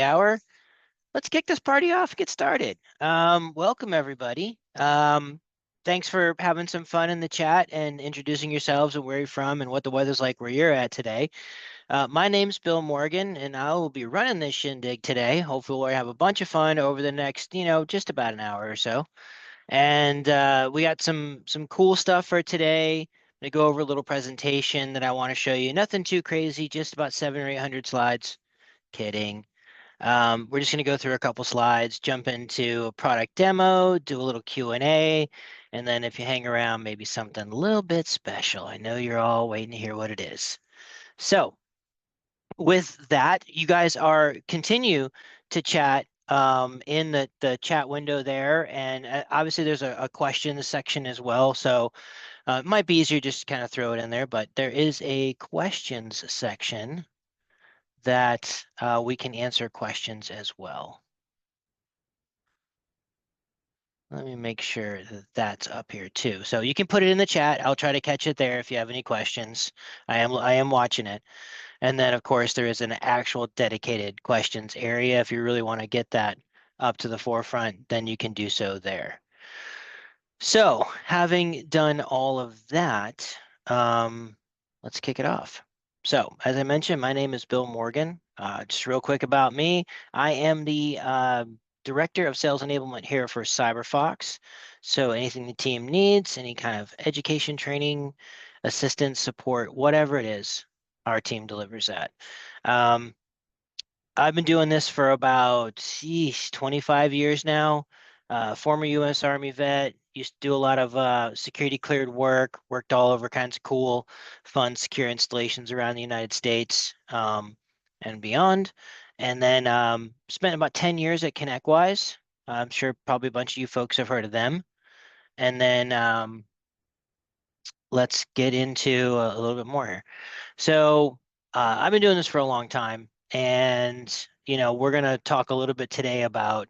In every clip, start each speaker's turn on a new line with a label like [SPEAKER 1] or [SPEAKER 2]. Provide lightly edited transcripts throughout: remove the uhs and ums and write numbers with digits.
[SPEAKER 1] Hour. Let's kick this party off, get started. Welcome everybody. Thanks for having some fun in the chat and introducing yourselves and where you're from and what the weather's like where you're at today. My name's Bill Morgan and I will be running this shindig today. Hopefully we'll have a bunch of fun over the next, just about an hour or so. And we got some cool stuff for today. I'm gonna go over a little presentation that I want to show you. Nothing too crazy, just about 700 or 800 slides. Kidding. We're just going to go through a couple slides, jump into a product demo, do a little Q&A, and then if you hang around, maybe something a little bit special. I know you're all waiting to hear what it is. So with that, you guys are continue to chat in the chat window there, and obviously there's a questions section as well. So it might be easier just to kind of throw it in there, but there is a questions section that we can answer questions as well. Let me make sure that that's up here too. So you can put it in the chat. I'll try to catch it there if you have any questions. I am watching it. And then of course there is an actual dedicated questions area. If you really want to get that up to the forefront, then you can do so there. So having done all of that, let's kick it off. So as I mentioned, my name is Bill Morgan. Just real quick about me, I am the Director of Sales Enablement here for CyberFOX. So anything the team needs, any kind of education, training, assistance, support, whatever it is, our team delivers that. I've been doing this for about 25 years now. Former U.S. Army vet, used to do a lot of security cleared work, worked all over kinds of cool, fun, secure installations around the United States and beyond. And then spent about 10 years at ConnectWise. I'm sure probably a bunch of you folks have heard of them. And then let's get into a little bit more here. So I've been doing this for a long time, and we're going to talk a little bit today about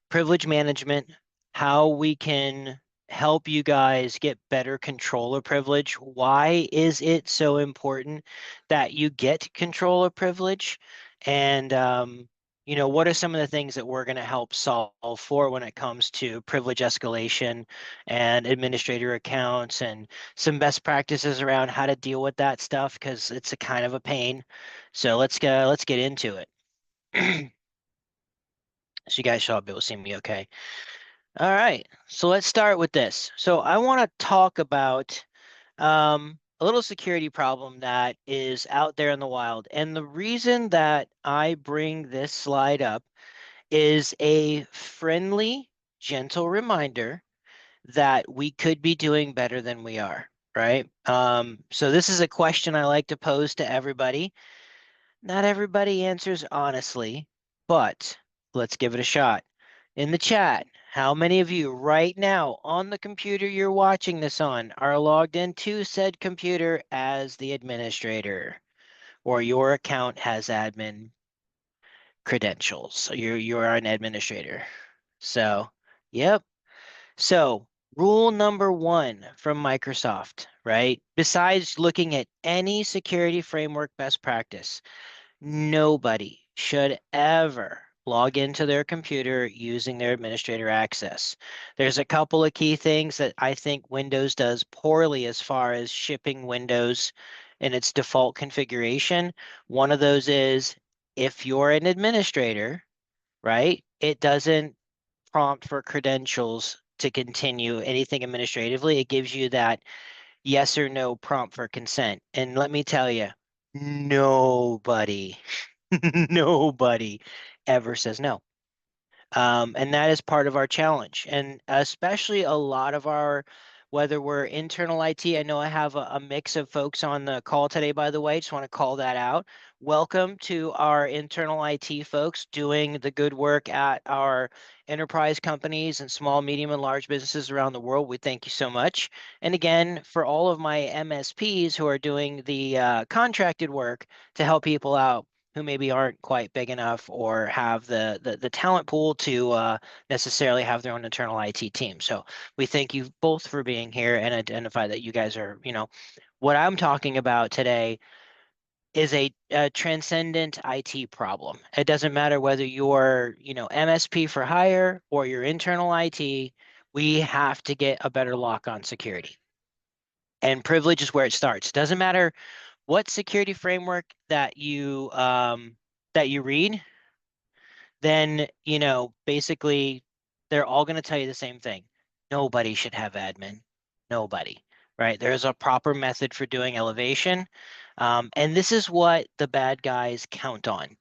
[SPEAKER 1] privilege management, how we can help you guys get better control of privilege. Why is it so important that you get control of privilege? And what are some of the things that we're going to help solve for when it comes to privilege escalation and administrator accounts and some best practices around how to deal with that stuff because it's a kind of a pain. So let's get into it. So you guys should be able to see me okay. All right, so let's start with this. So I want to talk about a little security problem that is out there in the wild. And the reason that I bring this slide up is a friendly, gentle reminder that we could be doing better than we are, right? So this is a question I like to pose to everybody. Not everybody answers honestly, but let's give it a shot. In the chat, how many of you right now on the computer you're watching this on are logged into said computer as the administrator, or your account has admin credentials? So you're an administrator. So, yep. So rule number one from Microsoft, right? Besides looking at any security framework best practice, nobody should ever log into their computer using their administrator access. There's a couple of key things that I think Windows does poorly as far as shipping Windows in its default configuration. One of those is if you're an administrator, right, it doesn't prompt for credentials to continue anything administratively. It gives you that yes or no prompt for consent. And let me tell you, nobody nobody ever says no. And that is part of our challenge. And especially a lot of our, whether we're internal IT, I know I have a mix of folks on the call today, by the way, just want to call that out. Welcome to our internal IT folks doing the good work at our enterprise companies and small, medium, and large businesses around the world. We thank you so much. And again, for all of my MSPs who are doing the contracted work to help people out who maybe aren't quite big enough or have the talent pool to necessarily have their own internal IT team. So we thank you both for being here and identify that you guys are, what I'm talking about today is a transcendent IT problem. It doesn't matter whether you're, MSP for hire or your internal IT, we have to get a better lock on security. And privilege is where it starts. Doesn't matter what security framework that you read, then, basically they're all going to tell you the same thing. Nobody should have admin. Nobody, right? There's a proper method for doing elevation. And this is what the bad guys count on.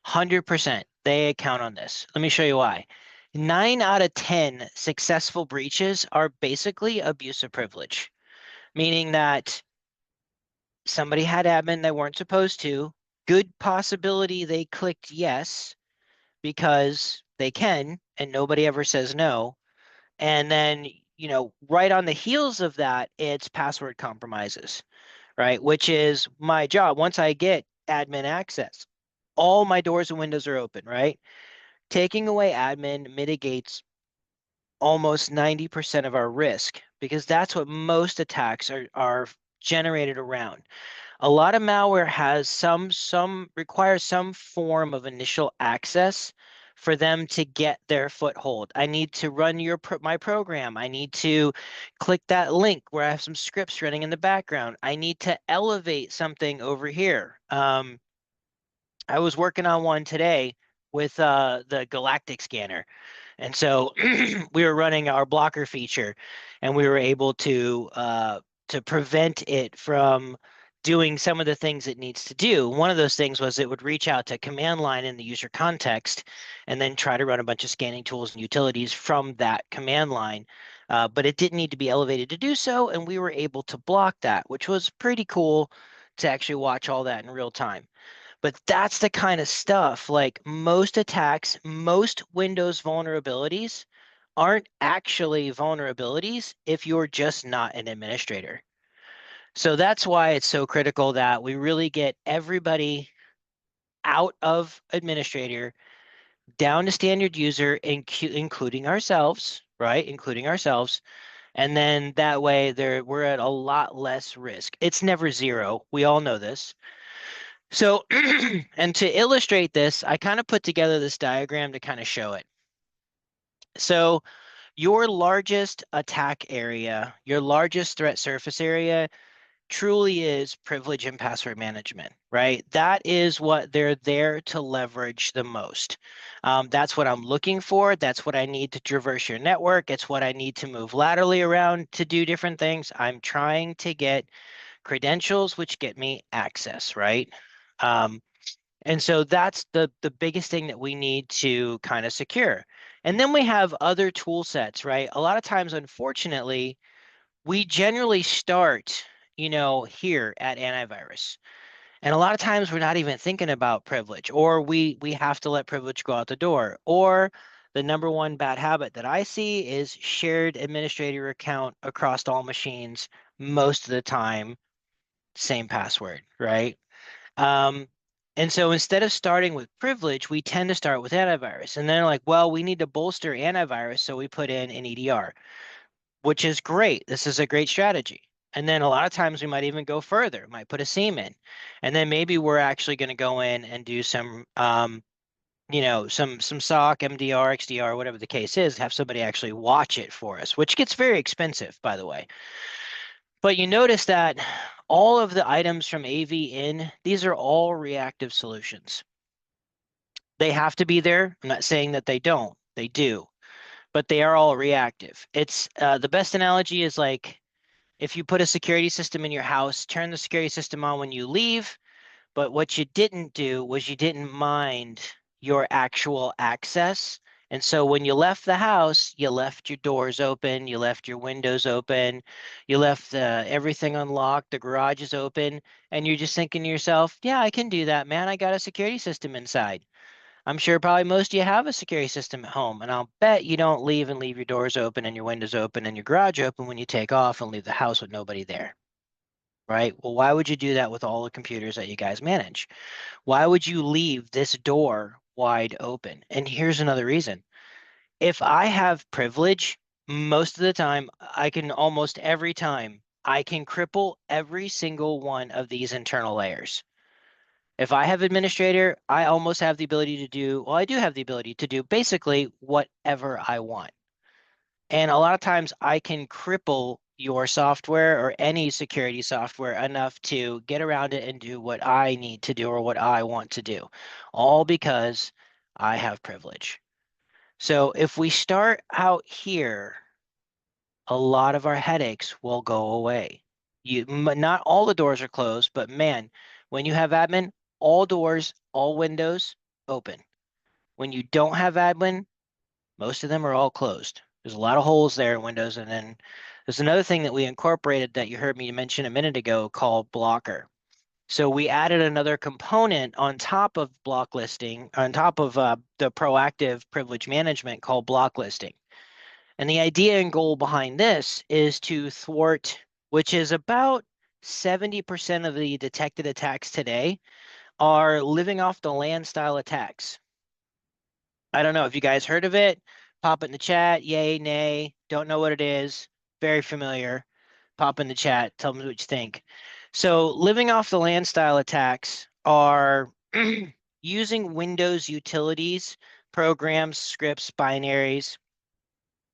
[SPEAKER 1] 100%. They count on this. Let me show you why. 9 out of 10 successful breaches are basically abuse of privilege, meaning that somebody had admin they weren't supposed to. Good possibility they clicked yes because they can, and nobody ever says no. And then, right on the heels of that, it's password compromises, right? Which is my job. Once I get admin access, all my doors and windows are open, right? Taking away admin mitigates almost 90% of our risk because that's what most attacks are generated around. A lot of malware has some requires some form of initial access for them to get their foothold. I need to run my program. I need to click that link where I have some scripts running in the background. I need to elevate something over here. I was working on one today with the Galactic scanner. And so we were running our blocker feature, and we were able to prevent it from doing some of the things it needs to do. One of those things was it would reach out to command line in the user context and then try to run a bunch of scanning tools and utilities from that command line. But it didn't need to be elevated to do so, and we were able to block that, which was pretty cool to actually watch all that in real time. But that's the kind of stuff, like most attacks, most Windows vulnerabilities aren't actually vulnerabilities if you're just not an administrator. So that's why it's so critical that we really get everybody out of administrator down to standard user, including ourselves, right? Including ourselves. And then that way we're at a lot less risk. It's never zero. We all know this. So, and to illustrate this, I kind of put together this diagram to kind of show it. So your largest attack area, your largest threat surface area truly is privilege and password management, right? That is what they're there to leverage the most. That's what I'm looking for. That's what I need to traverse your network. It's what I need to move laterally around to do different things. I'm trying to get credentials, which get me access, right? Um, and so that's the biggest thing that we need to kind of secure. And then we have other tool sets, right? A lot of times, unfortunately, we generally start, here at antivirus. And a lot of times we're not even thinking about privilege, or we have to let privilege go out the door. Or the number one bad habit that I see is shared administrator account across all machines most of the time, same password, right? Um, and so instead of starting with privilege, we tend to start with antivirus. And then like, well, we need to bolster antivirus, so we put in an EDR, which is great. This is a great strategy. And then a lot of times we might even go further, might put a SIEM in. And then maybe we're actually going to go in and do some some SOC, MDR, XDR, whatever the case is, have somebody actually watch it for us, which gets very expensive, by the way. But you notice that all of the items from AV in, these are all reactive solutions. They have to be there. I'm not saying that they don't. They do, but they are all reactive. It's the best analogy is like if you put a security system in your house, turn the security system on when you leave, but what you didn't do was you didn't mind your actual access. And so when you left the house, you left your doors open, you left your windows open, you left everything unlocked, the garage is open, and you're just thinking to yourself, yeah, I can do that, man. I got a security system inside. I'm sure probably most of you have a security system at home, and I'll bet you don't leave your doors open and your windows open and your garage open when you take off and leave the house with nobody there, right? Well, why would you do that with all the computers that you guys manage? Why would you leave this door wide open? And here's another reason. If I have privilege, most of the time, almost every time, I can cripple every single one of these internal layers. If I have administrator, I almost have the ability to do, well, I do have the ability to do basically whatever I want. And a lot of times I can cripple your software or any security software enough to get around it and do what I need to do or what I want to do, all because I have privilege. So if we start out here, a lot of our headaches will go away. Not all the doors are closed, but man, when you have admin, all doors, all windows open. When you don't have admin, most of them are all closed. There's a lot of holes there in Windows. And then there's another thing that we incorporated that you heard me mention a minute ago called Blocker. So we added another component on top of block listing, on top of the proactive privilege management called block listing. And the idea and goal behind this is to thwart, which is about 70% of the detected attacks today are living off the LAN style attacks. I don't know if you guys heard of it. Pop it in the chat. Yay, nay. Don't know what it is. Very familiar. Pop in the chat. Tell me what you think. So living off the LAN style attacks are using Windows utilities, programs, scripts, binaries.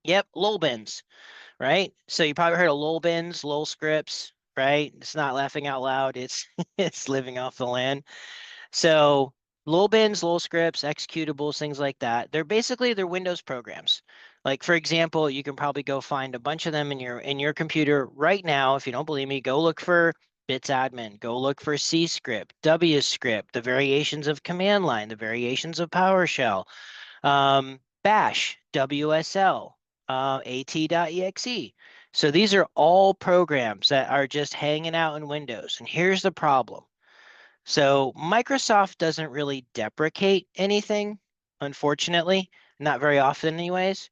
[SPEAKER 1] Yep, lol bins, right? So you probably heard of lol bins, lol scripts, right? It's not laughing out loud. It's it's living off the LAN. So lol bins, lol scripts, executables, things like that. They're Windows programs. Like for example, you can probably go find a bunch of them in your computer right now. If you don't believe me, go look for bits admin, go look for C script, W script, the variations of command line, the variations of PowerShell, Bash, WSL, AT.exe. So these are all programs that are just hanging out in Windows. And here's the problem. So Microsoft doesn't really deprecate anything, unfortunately, not very often anyways.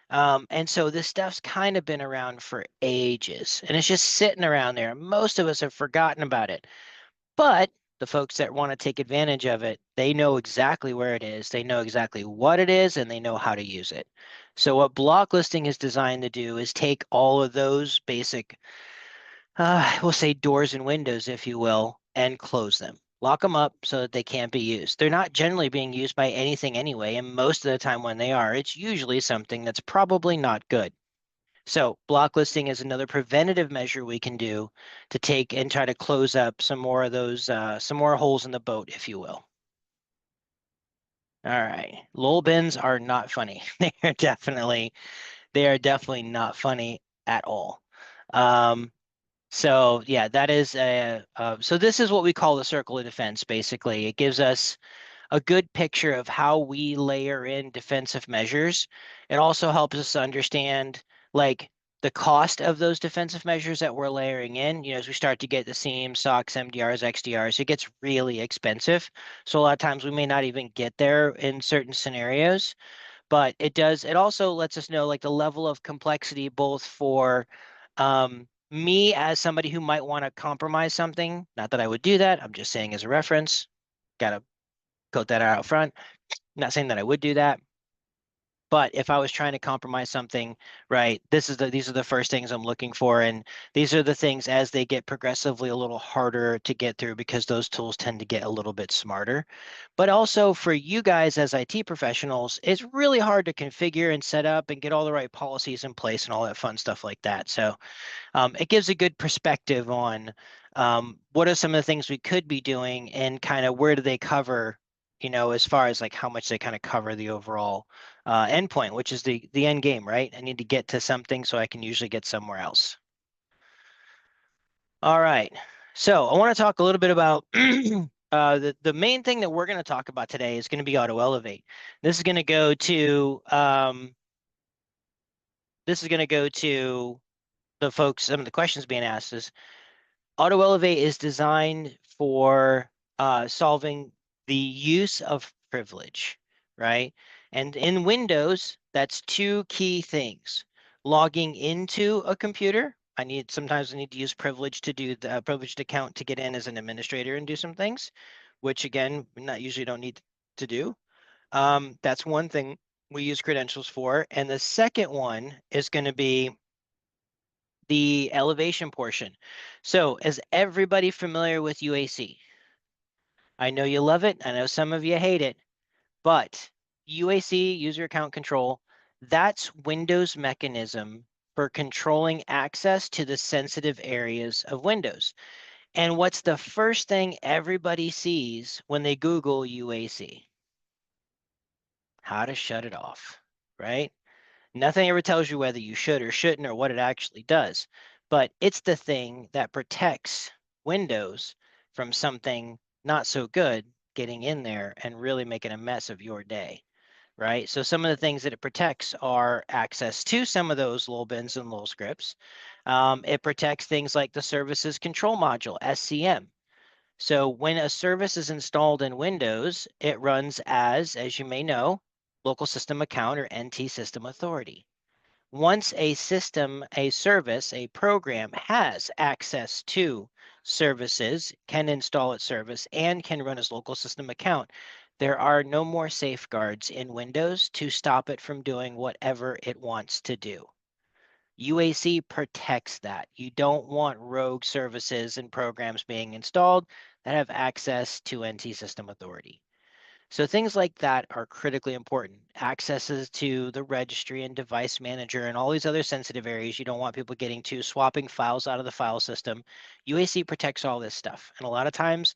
[SPEAKER 1] And so this stuff's kind of been around for ages and it's just sitting around there. Most of us have forgotten about it. But the folks that want to take advantage of it, they know exactly where it is, they know exactly what it is, and they know how to use it. So what block listing is designed to do is take all of those basic we'll say doors and windows, if you will, and close them. Lock them up so that they can't be used. They're not generally being used by anything anyway, and most of the time when they are, it's usually something that's probably not good. So block listing is another preventative measure we can do to take and try to close up some more of those, some more holes in the boat, if you will. All right, lol bins are not funny. They are definitely not funny at all. Um, So yeah, that is so this is what we call the circle of defense, basically. It gives us a good picture of how we layer in defensive measures. It also helps us understand like the cost of those defensive measures that we're layering in. You know, as we start to get the SIEMs, SOCs, MDRs, XDRs, it gets really expensive. So a lot of times we may not even get there in certain scenarios, but it also lets us know like the level of complexity both for me as somebody who might want to compromise something. Not that I would do that. I'm just saying as a reference. Gotta quote that out front. Not saying that I would do that. But if I was trying to compromise something, right, these are the first things I'm looking for. And these are the things as they get progressively a little harder to get through because those tools tend to get a little bit smarter. But also for you guys as IT professionals, it's really hard to configure and set up and get all the right policies in place and all that fun stuff like that. So it gives a good perspective on what are some of the things we could be doing and kind of where do they cover, you know, as far as like how much they kind of cover the overall endpoint, which is the end game, right? I need to get to something so I can usually get somewhere else. All right. So I want to talk a little bit about the main thing that we're going to talk about today is going to be AutoElevate. This is going to go to the folks. Some of the questions being asked is AutoElevate is designed for solving the use of privilege, right? And in Windows, that's two key things. Logging into a computer. Sometimes I need to use privilege to do the privileged account to get in as an administrator and do some things, which again, not usually don't need to do. That's one thing we use credentials for. And the second one is going to be the elevation portion. So is everybody familiar with UAC? I know you love it. I know some of you hate it, but UAC, user account control, that's Windows' mechanism for controlling access to the sensitive areas of Windows. And what's the first thing everybody sees when they Google UAC? How to shut it off, right? Nothing ever tells you whether you should or shouldn't or what it actually does, but it's the thing that protects Windows from something not so good getting in there and really making a mess of your day, right? So some of the things that it protects are access to some of those little bins and little scripts. It protects things like the Services Control Module, SCM. So when a service is installed in Windows, it runs as you may know, local system account or NT system authority. Once a system, a service, a program has access to services, can install its service, and can run as local system account, there are no more safeguards in Windows to stop it from doing whatever it wants to do. UAC protects that. You don't want rogue services and programs being installed that have access to NT system authority. So things like that are critically important. Accesses to the registry and device manager and all these other sensitive areas you don't want people getting to, swapping files out of the file system. UAC protects all this stuff. And a lot of times,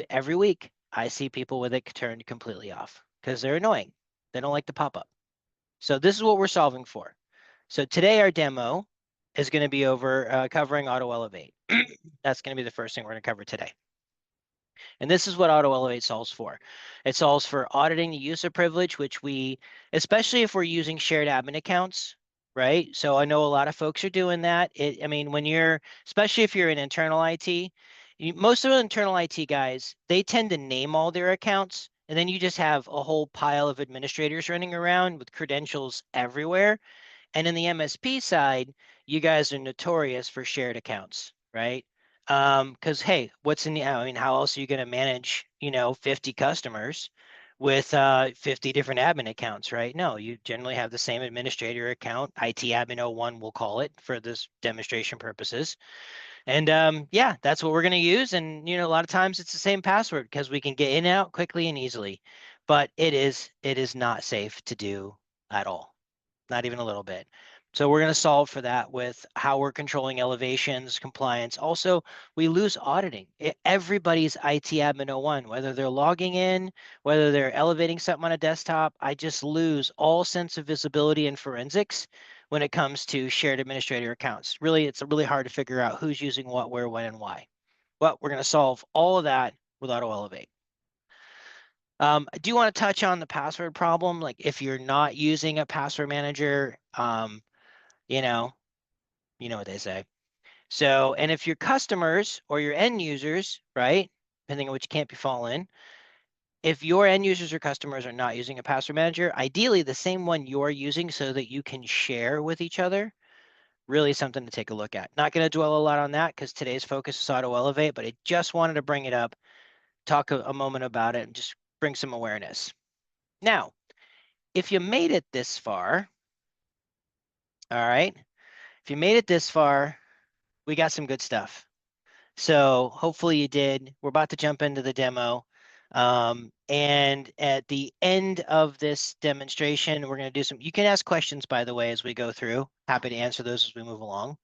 [SPEAKER 1] every week, I see people with it turned completely off because they're annoying. They don't like the pop-up. So this is what we're solving for. So today our demo is going to be over covering AutoElevate. That's going to be the first thing we're going to cover today. And this is what AutoElevate solves for. It solves for auditing the user privilege, which we, especially if we're using shared admin accounts, right? So I know a lot of folks are doing that. I mean, when you're, especially if you're in internal IT, most of the internal IT guys, they tend to name all their accounts, and then you just have a whole pile of administrators running around with credentials everywhere. And in the MSP side, you guys are notorious for shared accounts, right? Because hey, what's in the, I mean, how else are you going to manage, 50 customers with 50 different admin accounts, right? No, you generally have the same administrator account, IT admin 01, we'll call it for this demonstration purposes. And yeah, that's what we're going to use. And a lot of times it's the same password because we can get in and out quickly and easily, but it is not safe to do at all. Not even a little bit. So we're going to solve for that with how we're controlling elevations, compliance. Also, we lose auditing. Everybody's IT admin 01, whether they're logging in, whether they're elevating something on a desktop, I just lose all sense of visibility and forensics when it comes to shared administrator accounts. Really, it's really hard to figure out who's using what, where, when, and why. But we're going to solve all of that with AutoElevate. I do want to touch on the password problem. Like if you're not using a password manager, you know, you know what they say. So, and if your customers or your end users, right, depending on which camp you fall in, if your end users or customers are not using a password manager, ideally the same one you're using so that you can share with each other, really something to take a look at. Not going to dwell a lot on that because today's focus is AutoElevate, but I just wanted to bring it up, talk a moment about it, and just bring some awareness. Now, if you made it this far, all right, if you made it this far, we got some good stuff. So hopefully you did. We're about to jump into the demo. And at the end of this demonstration, we're going to do some, you can ask questions, by the way, as we go through. Happy to answer those as we move along.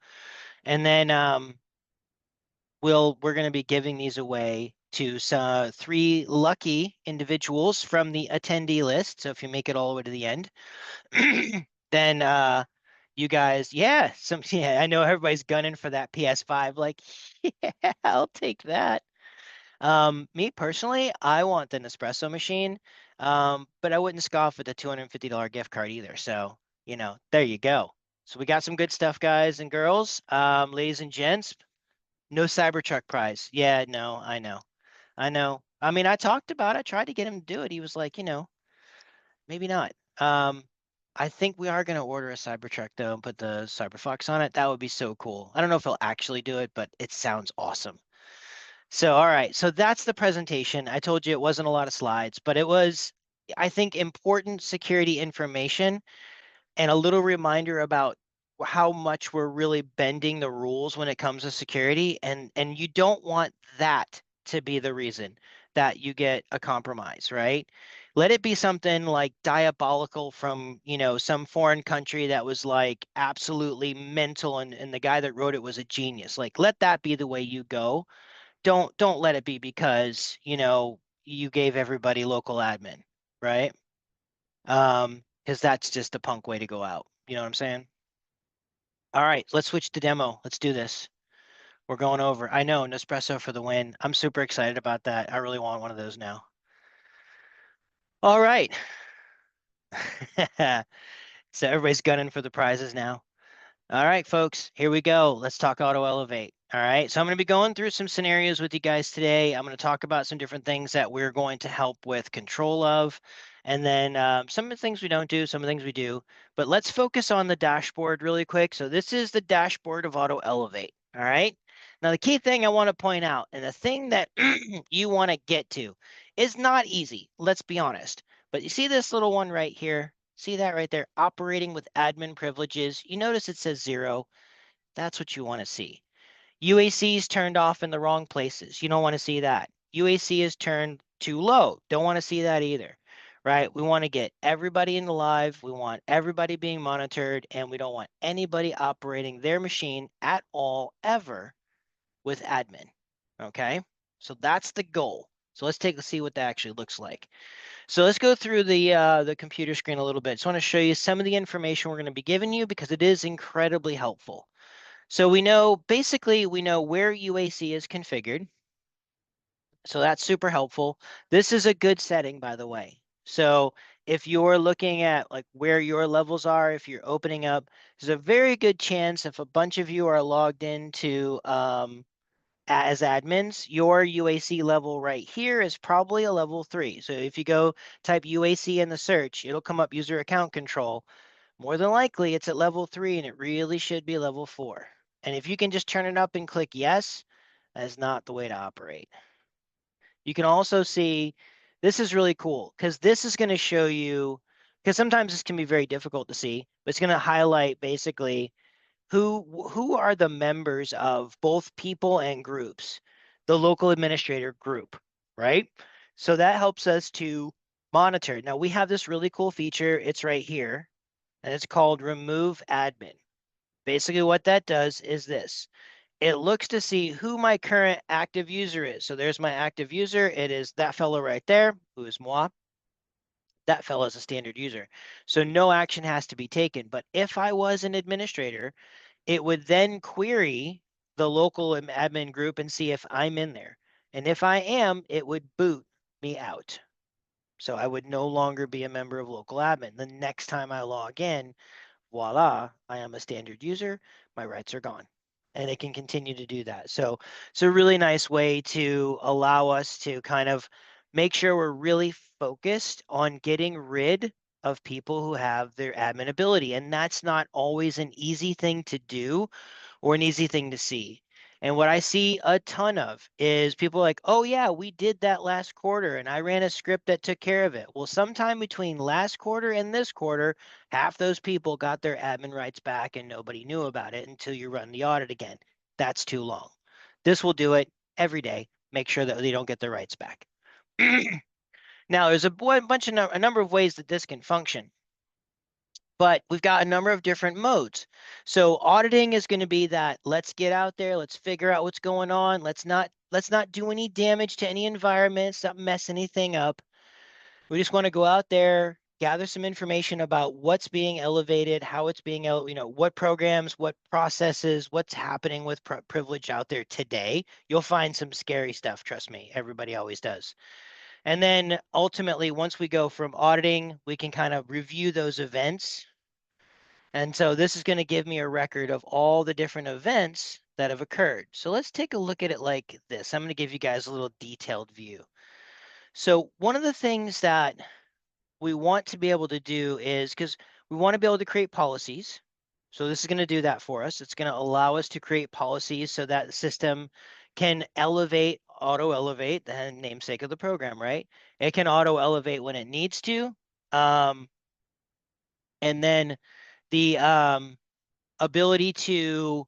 [SPEAKER 1] And then we're going to be giving these away to 3 lucky individuals from the attendee list. So if you make it all the way to the end, then you guys, yeah, I know everybody's gunning for that PS5. Like, yeah, I'll take that. Me personally, I want the Nespresso machine, but I wouldn't scoff at the $250 gift card either. So, there you go. So we got some good stuff, guys and girls. Ladies and gents, no Cybertruck prize. Yeah, no, I know. I know. I mean, I talked about it, tried to get him to do it. He was like, maybe not. I think we are going to order a Cybertruck though and put the CyberFOX on it. That would be so cool. I don't know if he'll actually do it, but it sounds awesome. So, all right. So that's the presentation. I told you it wasn't a lot of slides, but it was, I think, important security information and a little reminder about how much we're really bending the rules when it comes to security. And you don't want that to be the reason that you get a compromise, right? Let it be something like diabolical from, some foreign country that was like absolutely mental and the guy that wrote it was a genius. Like let that be the way you go. Don't let it be because, you gave everybody local admin, right? Because that's just a punk way to go out. You know what I'm saying? All right, let's switch to demo. Let's do this. We're going over. I know, Nespresso for the win. I'm super excited about that. I really want one of those now. All right. So everybody's gunning for the prizes now. All right, folks, here we go. Let's talk AutoElevate. All right, so I'm going to be going through some scenarios with you guys today. I'm going to talk about some different things that we're going to help with control of, and then some of the things we don't do, some of the things we do. But let's focus on the dashboard really quick. So this is the dashboard of AutoElevate. All right. Now, the key thing I want to point out, and the thing that you want to get to is not easy. Let's be honest. But you see this little one right here? See that right there? Operating with admin privileges. You notice it says 0. That's what you want to see. UAC is turned off in the wrong places. You don't want to see that. UAC is turned too low. Don't want to see that either, right? We want to get everybody in the live. We want everybody being monitored, and we don't want anybody operating their machine at all ever with admin, okay? So that's the goal. So let's see what that actually looks like. So let's go through the computer screen a little bit. Just want to show you some of the information we're going to be giving you because it is incredibly helpful. So we know where UAC is configured. So that's super helpful. This is a good setting, by the way. So if you're looking at like where your levels are, if you're opening up, there's a very good chance if a bunch of you are logged into as admins, your UAC level right here is probably a level 3. So if you go type UAC in the search, it'll come up user account control. More than likely, it's at level 3 and it really should be level 4. And if you can just turn it up and click yes, that is not the way to operate. You can also see, this is really cool because this is going to show you, because sometimes this can be very difficult to see, but it's going to highlight basically who are the members of both people and groups, the local administrator group, right? So that helps us to monitor. Now we have this really cool feature. It's right here, and it's called Remove Admin. Basically what that does is this. It looks to see who my current active user is. So there's my active user. It is that fellow right there, who is moi. That fellow is a standard user. So no action has to be taken. But if I was an administrator, it would then query the local admin group and see if I'm in there. And if I am, it would boot me out. So I would no longer be a member of local admin. The next time I log in, voila, I am a standard user. My rights are gone. And it can continue to do that. So it's a really nice way to allow us to kind of make sure we're really focused on getting rid of people who have their admin ability. And that's not always an easy thing to do or an easy thing to see. And what I see a ton of is people like, oh, yeah, we did that last quarter and I ran a script that took care of it. Well, sometime between last quarter and this quarter, half those people got their admin rights back and nobody knew about it until you run the audit again. That's too long. This will do it every day. Make sure that they don't get their rights back. Now, there's a number of ways that this can function, but we've got a number of different modes. So auditing is going to be that let's get out there, let's figure out what's going on. Let's not do any damage to any environments, not mess anything up. We just want to go out there, gather some information about what's being elevated, how it's being, what programs, what processes, what's happening with privilege out there today. You'll find some scary stuff, trust me. Everybody always does. And then ultimately, once we go from auditing, we can kind of review those events. And so this is going to give me a record of all the different events that have occurred. So let's take a look at it like this. I'm going to give you guys a little detailed view. So one of the things that we want to be able to do is, because we want to be able to create policies. So this is going to do that for us. It's going to allow us to create policies so that the system can auto-elevate, the namesake of the program, right? It can auto-elevate when it needs to. And then the ability to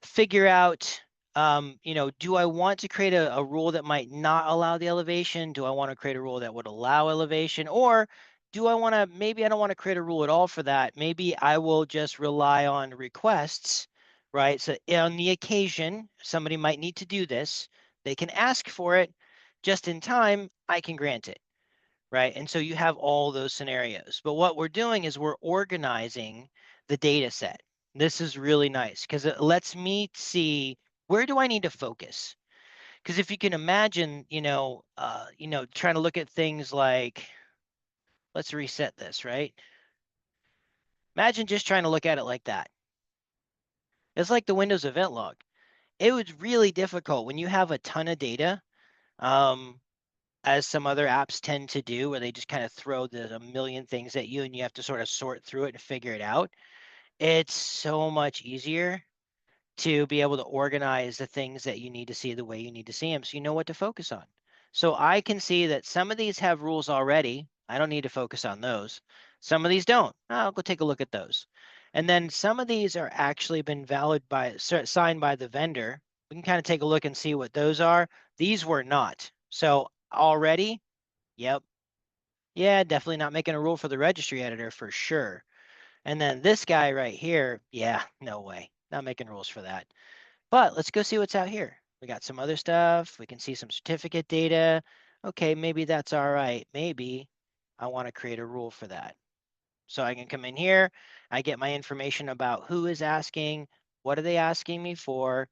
[SPEAKER 1] figure out do I want to create a rule that might not allow the elevation? Do I want to create a rule that would allow elevation? Or do I want to, maybe I don't want to create a rule at all for that. Maybe I will just rely on requests, right? So on the occasion, somebody might need to do this. They can ask for it just in time. I can grant it, right? And so you have all those scenarios. But what we're doing is we're organizing the data set. This is really nice because it lets me see, where do I need to focus? Because if you can imagine, trying to look at things like, let's reset this, right? Imagine just trying to look at it like that. It's like the Windows event log. It was really difficult when you have a ton of data, as some other apps tend to do, where they just kind of throw a million things at you and you have to sort of sort through it and figure it out. It's so much easier to be able to organize the things that you need to see the way you need to see them, so you know what to focus on. So I can see that some of these have rules already. I don't need to focus on those. Some of these don't. I'll go take a look at those. And then some of these are actually been signed by the vendor. We can kind of take a look and see what those are. These were not. So already, yep. Yeah, definitely not making a rule for the registry editor for sure. And then this guy right here, yeah, no way. Not making rules for that. But let's go see what's out here. We got some other stuff. We can see some certificate data. Okay, maybe that's all right. Maybe I want to create a rule for that. So I can come in here. I get my information about who is asking, what are they asking me for,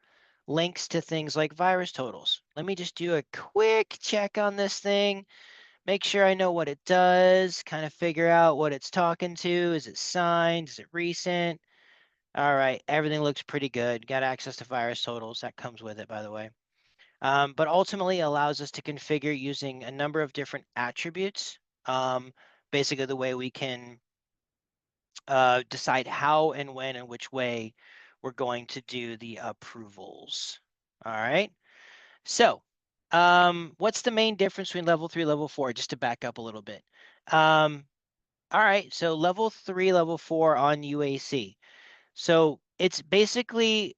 [SPEAKER 1] links to things like virus totals. Let me just do a quick check on this thing, make sure I know what it does, kind of figure out what it's talking to. Is it signed? Is it recent? All right, everything looks pretty good. Got access to virus totals. That comes with it, by the way. But ultimately allows us to configure using a number of different attributes. Basically, the way we can decide how and when and which way we're going to do the approvals. All right. So what's the main difference between level 3, level 4? Just to back up a little bit. All right. So level 3, level 4 on UAC. So it's basically,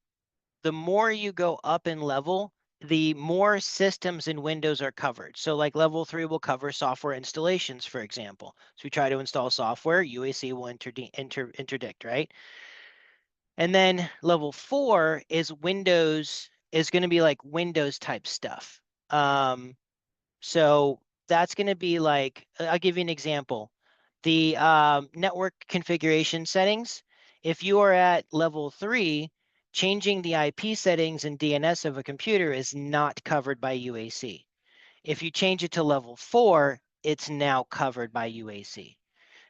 [SPEAKER 1] the more you go up in level, the more systems in Windows are covered. So like level 3 will cover software installations, for example. So we try to install software, UAC will interdict, right? And then level 4 is Windows, is going to be like Windows type stuff. So that's going to be like, I'll give you an example. The network configuration settings, if you are at level 3, changing the IP settings and DNS of a computer is not covered by UAC. If you change it to level 4, it's now covered by UAC.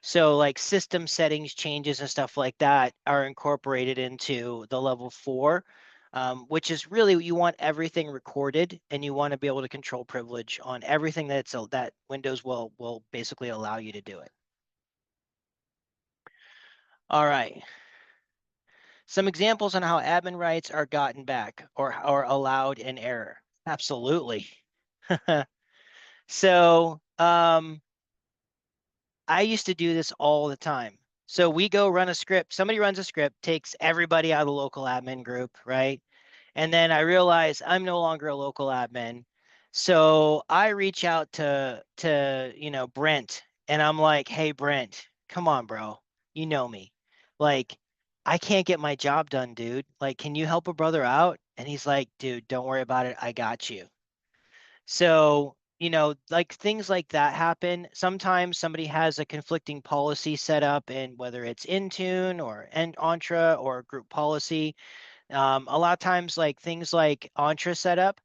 [SPEAKER 1] So like system settings changes and stuff like that are incorporated into the level 4, which is really, you want everything recorded and you want to be able to control privilege on everything that Windows will basically allow you to do it. All right. Some examples on how admin rights are gotten back or allowed in error. Absolutely. So I used to do this all the time. So we go run a script. Somebody runs a script, takes everybody out of the local admin group, right? And then I realize I'm no longer a local admin. So I reach out to Brent, and I'm like, "Hey Brent, come on, bro. You know me. Like, I can't get my job done, dude. Like, can you help a brother out?" And he's like, "Dude, don't worry about it. I got you." So, like things like that happen. Sometimes somebody has a conflicting policy set up in, whether it's Intune or Entra or group policy. A lot of times, like things like Entra setup,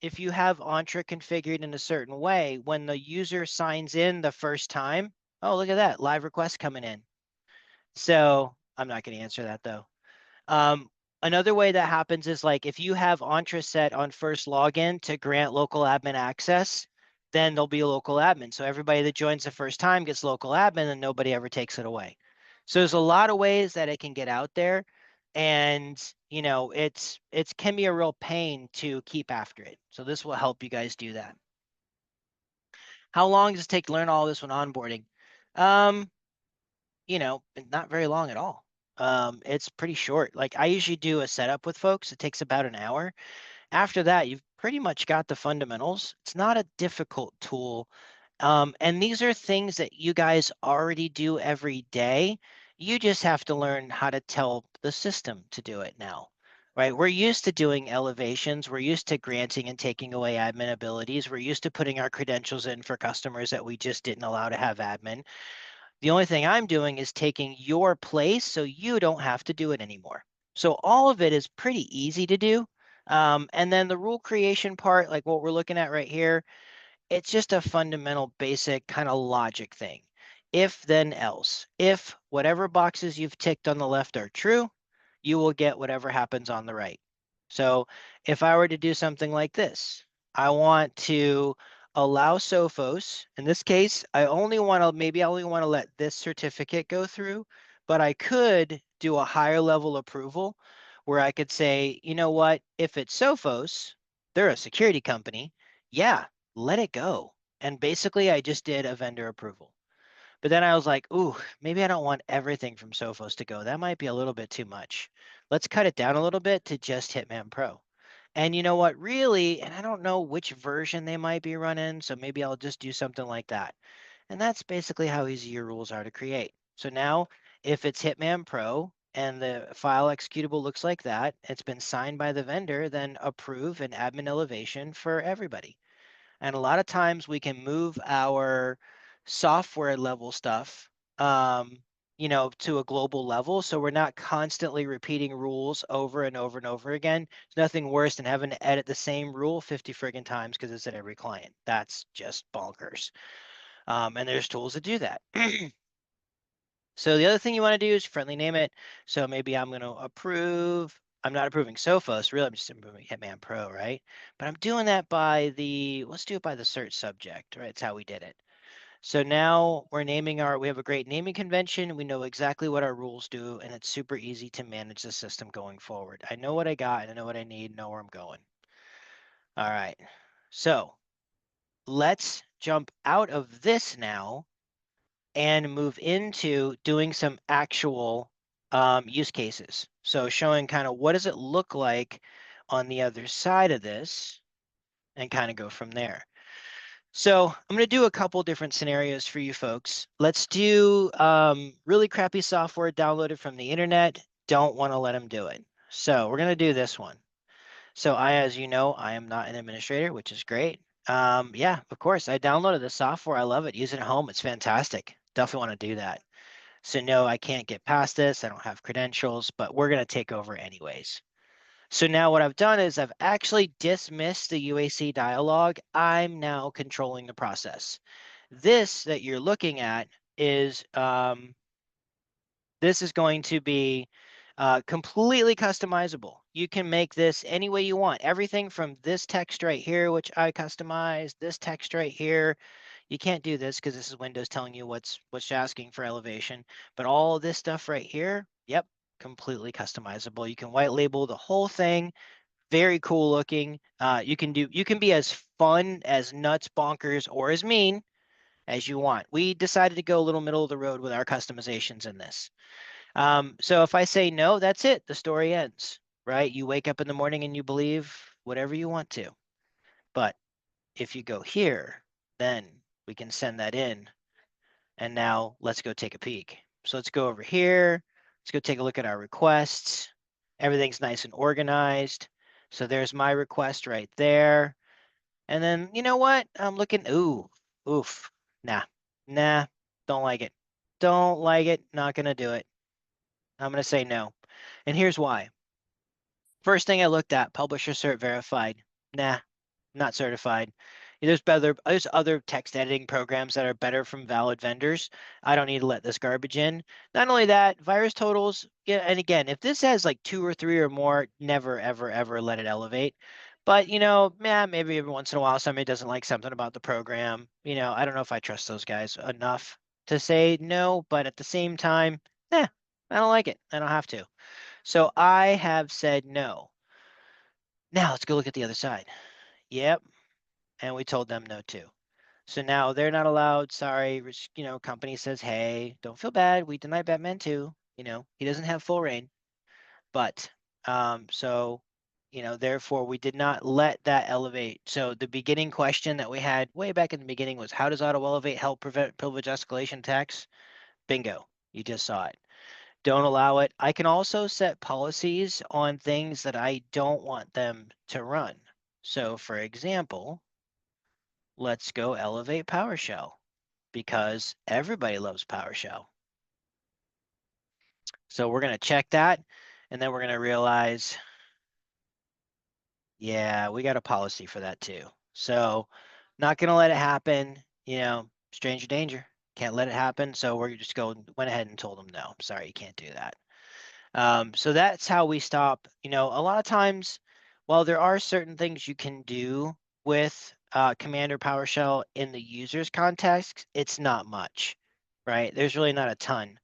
[SPEAKER 1] if you have Entra configured in a certain way, when the user signs in the first time, oh, look at that, live request coming in. So I'm not going to answer that though. Um, Another way that happens is like if you have Entra set on first login to grant local admin access, then there'll be a local admin. So everybody that joins the first time gets local admin and nobody ever takes it away. So there's a lot of ways that it can get out there. And it can be a real pain to keep after it. So this will help you guys do that. How long does it take to learn all this when onboarding? Um, Not very long at all. It's pretty short. Like I usually do a setup with folks. It takes about an hour. After that, you've pretty much got the fundamentals. It's not a difficult tool. And these are things that you guys already do every day. You just have to learn how to tell the system to do it now, right? We're used to doing elevations. We're used to granting and taking away admin abilities. We're used to putting our credentials in for customers that we just didn't allow to have admin. The only thing I'm doing is taking your place so you don't have to do it anymore. So all of it is pretty easy to do. And then the rule creation part, like what we're looking at right here, it's just a fundamental basic kind of logic thing. If then else. If whatever boxes you've ticked on the left are true, you will get whatever happens on the right. So if I were to do something like this, I want to allow Sophos. In this case, I only want to, maybe I only want to let this certificate go through, but I could do a higher level approval where I could say, you know what, if it's Sophos, they're a security company. Yeah, let it go. And basically I just did a vendor approval. But then I was like, ooh, maybe I don't want everything from Sophos to go. That might be a little bit too much. Let's cut it down a little bit to just Hitman Pro. And you know what, really, and I don't know which version they might be running, so maybe I'll just do something like that. And that's basically how easy your rules are to create. So now if it's Hitman Pro and the file executable looks like that, it's been signed by the vendor, then approve an admin elevation for everybody. And a lot of times we can move our software level stuff, to a global level. So we're not constantly repeating rules over and over and over again. There's nothing worse than having to edit the same rule 50 friggin' times because it's at every client. That's just bonkers. And there's tools that do that. So the other thing you want to do is friendly name it. So maybe I'm going to approve. I'm not approving Sophos, really. I'm just approving Hitman Pro, right? But I'm doing that by let's do it by the search subject, right? That's how we did it. So now we're naming we have a great naming convention. We know exactly what our rules do, and it's super easy to manage the system going forward. I know what I got, and I know what I need, know where I'm going. All right. So let's jump out of this now and move into doing some actual use cases. So showing kind of what does it look like on the other side of this and kind of go from there. So I'm going to do a couple different scenarios for you folks. Let's do really crappy software downloaded from the internet. Don't want to let them do it. So we're going to do this one. So as you know, I am not an administrator, which is great. Yeah, of course, I downloaded the software. I love it. Use it at home. It's fantastic. Definitely want to do that. So no, I can't get past this. I don't have credentials, but we're going to take over anyways. So now what I've done is I've actually dismissed the UAC dialog. I'm now controlling the process. This that you're looking at is this is going to be completely customizable. You can make this any way you want. Everything from this text right here, which I customized, this text right here. You can't do this because this is Windows telling you what's asking for elevation. But all of this stuff right here, yep, completely customizable. You can white label the whole thing. Very cool looking. You can be as fun, as nuts, bonkers, or as mean as you want. We decided to go a little middle of the road with our customizations in this. So if I say no, that's it. The story ends, right? You wake up in the morning and you believe whatever you want to. But if you go here, then we can send that in. And now let's go take a peek. So let's go over here. Let's go take a look at our requests. Everything's nice and organized. So there's my request right there. And then, you know what? I'm looking, oof, nah, don't like it. Don't like it, not gonna do it. I'm gonna say no. And here's why. First thing I looked at, publisher cert verified. Nah, not certified. There's other text editing programs that are better from valid vendors. I don't need to let this garbage in. Not only that, virus totals, yeah, and again, if this has like 2 or 3 or more, never, ever, ever let it elevate. But maybe every once in a while somebody doesn't like something about the program. I don't know if I trust those guys enough to say no, but at the same time, I don't like it. I don't have to. So I have said no. Now let's go look at the other side. Yep. And we told them no too. So now they're not allowed. Sorry, company says, hey, don't feel bad. We deny Batman too. He doesn't have full reign, but so therefore we did not let that elevate. So the beginning question that we had way back in the beginning was, how does AutoElevate help prevent privilege escalation attacks? Bingo, you just saw it. Don't allow it. I can also set policies on things that I don't want them to run. So for example, let's go elevate PowerShell because everybody loves PowerShell. So we're going to check that, and then we're going to realize, yeah, we got a policy for that too. So not going to let it happen, stranger danger. Can't let it happen. So we're just went ahead and told them, no, sorry, you can't do that. So that's how we stop. A lot of times, while there are certain things you can do with Commander PowerShell in the user's context, it's not much, right? There's really not a ton.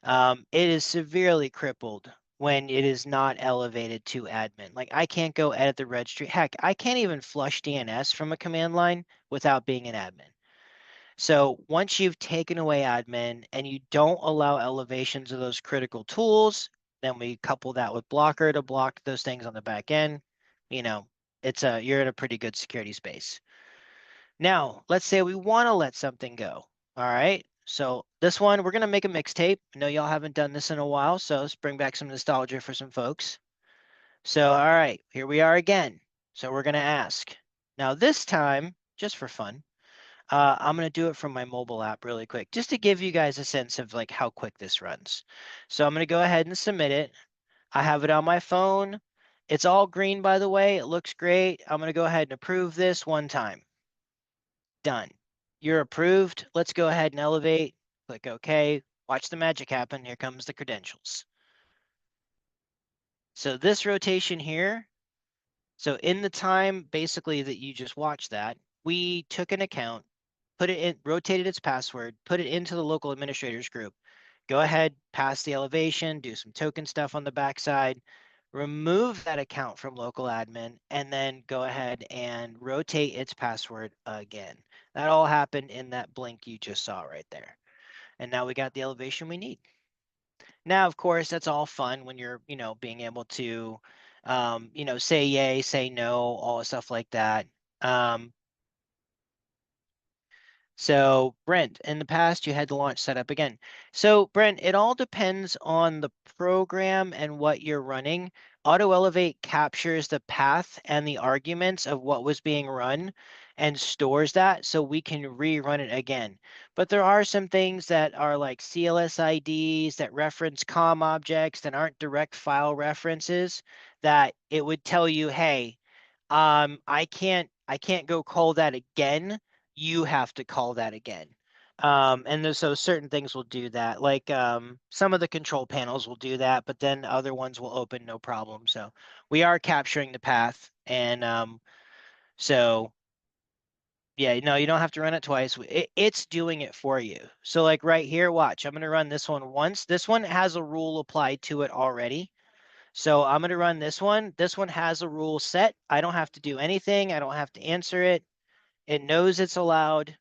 [SPEAKER 1] It is severely crippled when it is not elevated to admin. Like I can't go edit the registry. Heck, I can't even flush DNS from a command line without being an admin. So once you've taken away admin and you don't allow elevations of those critical tools, then we couple that with blocker to block those things on the back end. You're in a pretty good security space. Now, let's say we want to let something go. All right. So this one, we're going to make a mixtape. I know y'all haven't done this in a while, so let's bring back some nostalgia for some folks. So, all right, here we are again. So we're going to ask. Now this time, just for fun, I'm going to do it from my mobile app really quick, just to give you guys a sense of like how quick this runs. So I'm going to go ahead and submit it. I have it on my phone. It's all green, by the way. It looks great. I'm going to go ahead and approve this one time. Done. You're approved. Let's go ahead and elevate. Click OK. Watch the magic happen. Here comes the credentials. So this rotation here, so in the time basically that you just watched that, we took an account, put it in, rotated its password, put it into the local administrators group. Go ahead, pass the elevation, do some token stuff on the backside, remove that account from local admin, and then go ahead and rotate its password again. That all happened in that blink you just saw right there. And now we got the elevation we need. Now, of course, that's all fun when you're, being able to, say yay, say no, all the stuff like that. So Brent, in the past, you had the launch setup again. So Brent, it all depends on the program and what you're running. AutoElevate captures the path and the arguments of what was being run and stores that so we can rerun it again. But there are some things that are like CLS IDs that reference COM objects that aren't direct file references that it would tell you, hey, I can't go call that again. You have to call that again. So certain things will do that. Like some of the control panels will do that, but then other ones will open no problem. So we are capturing the path. And so yeah, no, you don't have to run it twice. It's doing it for you. So like right here, watch, I'm going to run this one once. This one has a rule applied to it already. So I'm going to run this one. This one has a rule set. I don't have to do anything. I don't have to answer it. It knows it's allowed.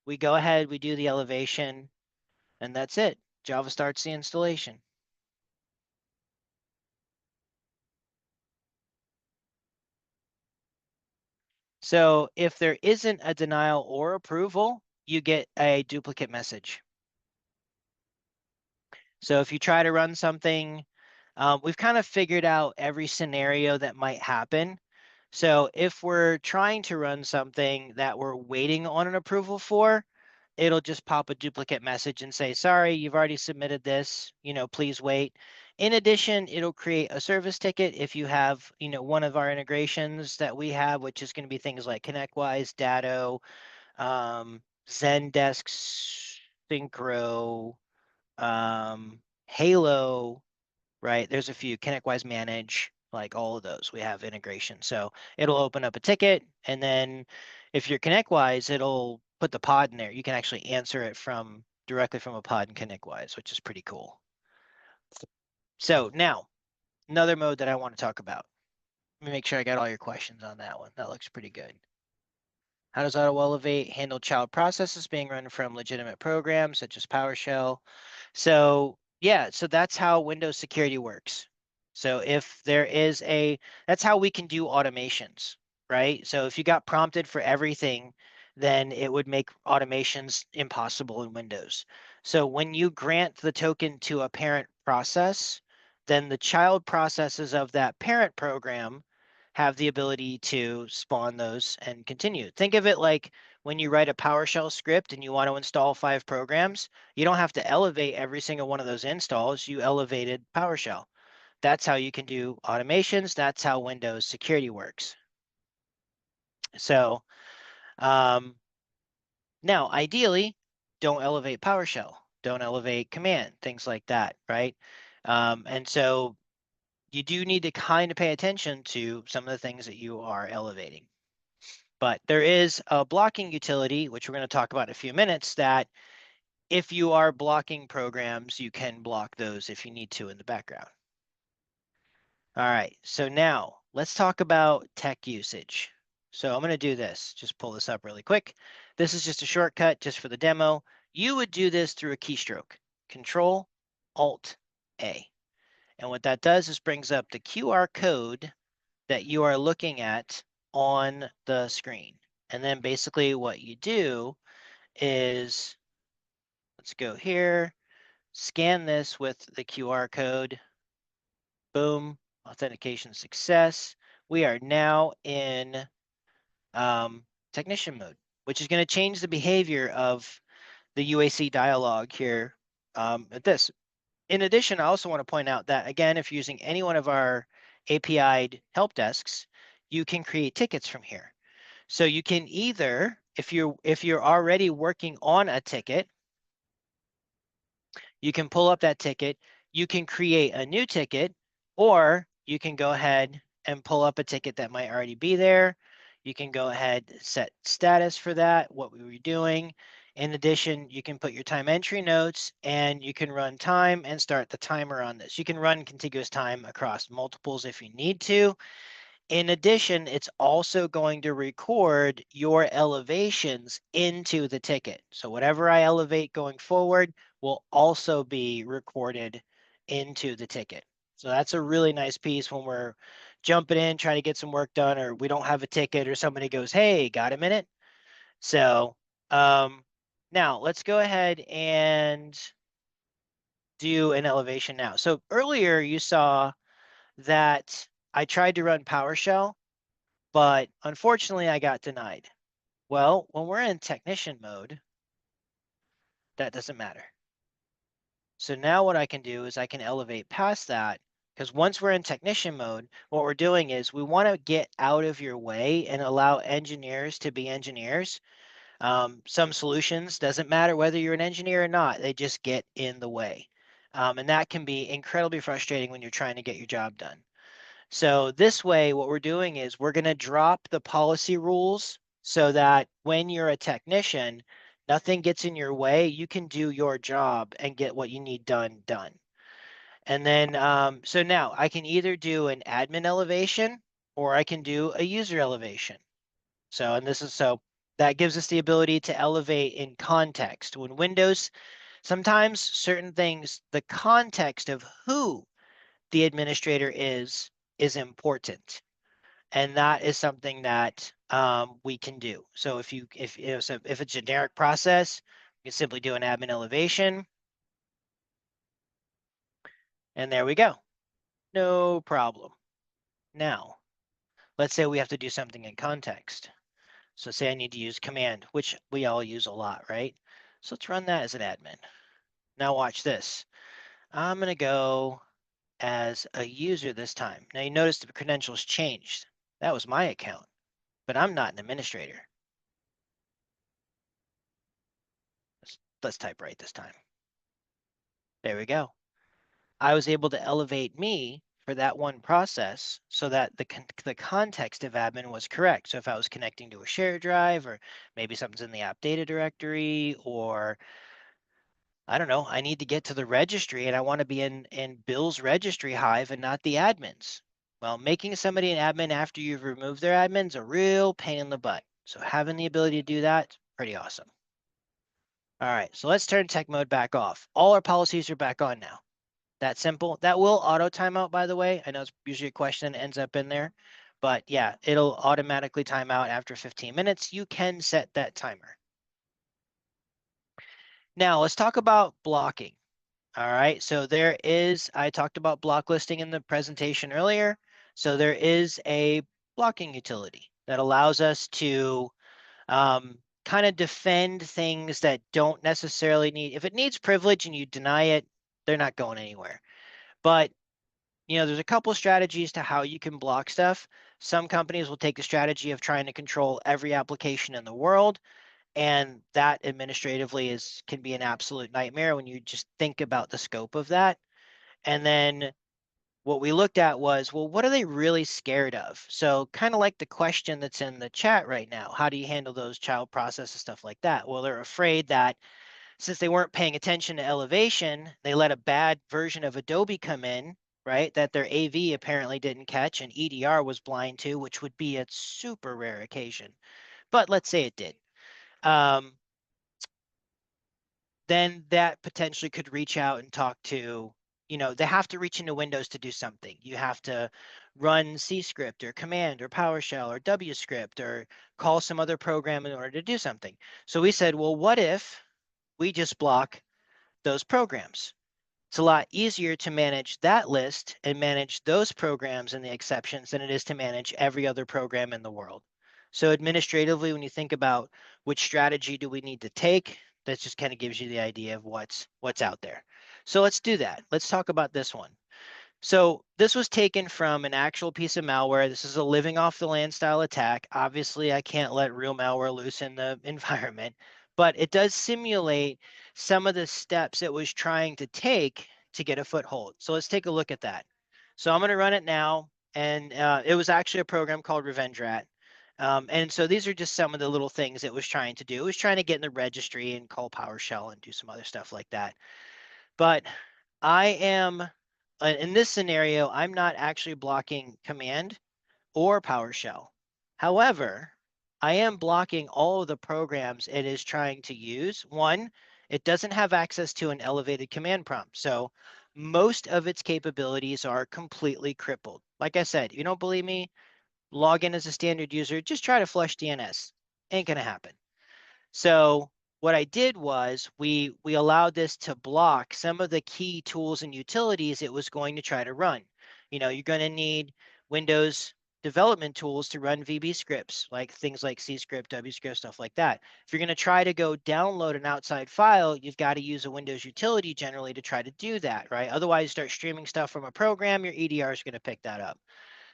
[SPEAKER 1] We go ahead, we do the elevation, and that's it. Java starts the installation. So if there isn't a denial or approval, you get a duplicate message. So if you try to run something, we've kind of figured out every scenario that might happen. So if we're trying to run something that we're waiting on an approval for, it'll just pop a duplicate message and say, sorry, you've already submitted this, please wait. In addition, it'll create a service ticket if you have, one of our integrations that we have, which is going to be things like ConnectWise, Datto, Zendesk, Synchro, Halo, right? There's a few, ConnectWise Manage, like all of those. We have integration. So it'll open up a ticket, and then if you're ConnectWise, it'll put the pod in there. You can actually answer it directly from a pod in ConnectWise, which is pretty cool. So now, another mode that I want to talk about. Let me make sure I got all your questions on that one. That looks pretty good. How does AutoElevate handle child processes being run from legitimate programs such as PowerShell? So Yeah, so that's how Windows security works. So if there is that's how we can do automations, right? So if you got prompted for everything, then it would make automations impossible in Windows. So when you grant the token to a parent process, then the child processes of that parent program have the ability to spawn those and continue. Think of it like when you write a PowerShell script and you want to install 5 programs, you don't have to elevate every single one of those installs. You elevated PowerShell. That's how you can do automations. That's how Windows security works. So now, ideally, don't elevate PowerShell. Don't elevate command, things like that, right? And so you do need to kind of pay attention to some of the things that you are elevating. But there is a blocking utility, which we're going to talk about in a few minutes, that if you are blocking programs, you can block those if you need to in the background. All right, so now let's talk about tech usage. So I'm going to do this, just pull this up really quick. This is just a shortcut just for the demo. You would do this through a keystroke, Control, Alt, A. And what that does is brings up the QR code that you are looking at on the screen. And then basically what you do is, let's go here, scan this with the QR code. Boom, authentication success. We are now in technician mode, which is going to change the behavior of the UAC dialog here at this. In addition, I also want to point out that, again, if you're using any one of our API'd help desks, you can create tickets from here. So you can either, if you're already working on a ticket, you can pull up that ticket, you can create a new ticket, or you can go ahead and pull up a ticket that might already be there. You can go ahead, set status for that, what we were doing. In addition, you can put your time entry notes and you can run time and start the timer on this. You can run contiguous time across multiples if you need to. In addition, it's also going to record your elevations into the ticket. So whatever I elevate going forward will also be recorded into the ticket. So that's a really nice piece when we're jumping in, trying to get some work done, or we don't have a ticket, or somebody goes, hey, got a minute? So now let's go ahead and do an elevation now. So earlier you saw that I tried to run PowerShell, but unfortunately I got denied. Well, when we're in technician mode, that doesn't matter. So now what I can do is I can elevate past that, because once we're in technician mode, what we're doing is we want to get out of your way and allow engineers to be engineers. Some solutions, doesn't matter whether you're an engineer or not, they just get in the way. And that can be incredibly frustrating when you're trying to get your job done. So this way, what we're doing is we're going to drop the policy rules so that when you're a technician, nothing gets in your way. You can do your job and get what you need done. And then, so now I can either do an admin elevation or I can do a user elevation. So, and this is so that gives us the ability to elevate in context. When Windows, sometimes certain things, the context of who the administrator is important, and that is something that we can do. So if so if it's a generic process, you can simply do an admin elevation, and there we go, no problem. Now let's say we have to do something in context. So say I need to use command, which we all use a lot, right? So let's run that as an admin. Now watch this. I'm going to go as a user this time. Now you notice the credentials changed. That was my account, but I'm not an administrator. Let's type right this time. There we go. I was able to elevate me for that one process so that the context of admin was correct. So if I was connecting to a shared drive, or maybe something's in the app data directory, or I don't know, I need to get to the registry and I want to be in Bill's registry hive and not the admins. Well, making somebody an admin after you've removed their admin's a real pain in the butt. So having the ability to do that, pretty awesome. All right, so let's turn tech mode back off. All our policies are back on now. That simple. That will auto timeout, by the way. I know it's usually a question that ends up in there, but yeah, it'll automatically time out after 15 minutes. You can set that timer. Now let's talk about blocking. All right, so I talked about block listing in the presentation earlier. So there is a blocking utility that allows us to kind of defend things that don't necessarily need, if it needs privilege and you deny it, they're not going anywhere. But there's a couple strategies to how you can block stuff. Some companies will take the strategy of trying to control every application in the world, and that administratively can be an absolute nightmare when you just think about the scope of that. And then what we looked at was, well, what are they really scared of? So kind of like the question that's in the chat right now, how do you handle those child processes, stuff like that? Well, they're afraid that since they weren't paying attention to elevation, they let a bad version of Adobe come in, right? That their AV apparently didn't catch and EDR was blind to, which would be a super rare occasion. But let's say it did. Then that potentially could reach out and talk to, they have to reach into Windows to do something. You have to run C script or command or PowerShell or W script or call some other program in order to do something. So we said, well, what if we just block those programs? It's a lot easier to manage that list and manage those programs and the exceptions than it is to manage every other program in the world. So administratively, when you think about which strategy do we need to take, that just kind of gives you the idea of what's out there. So let's do that. Let's talk about this one. So this was taken from an actual piece of malware. This is a living off the land style attack. Obviously, I can't let real malware loose in the environment, but it does simulate some of the steps it was trying to take to get a foothold. So let's take a look at that. So I'm going to run it now. And it was actually a program called Revenge Rat. And so these are just some of the little things it was trying to do. It was trying to get in the registry and call PowerShell and do some other stuff like that. But I am, in this scenario, I'm not actually blocking command or PowerShell. However, I am blocking all of the programs it is trying to use. One, it doesn't have access to an elevated command prompt. So most of its capabilities are completely crippled. Like I said, you don't believe me, log in as a standard user, just try to flush DNS. Ain't gonna happen. So what I did was we allowed this to block some of the key tools and utilities it was going to try to run. You're going to need Windows development tools to run VB scripts, like things like C script, W script, stuff like that. If you're going to try to go download an outside file, you've got to use a Windows utility generally to try to do that, right? Otherwise, you start streaming stuff from a program, your EDR is going to pick that up.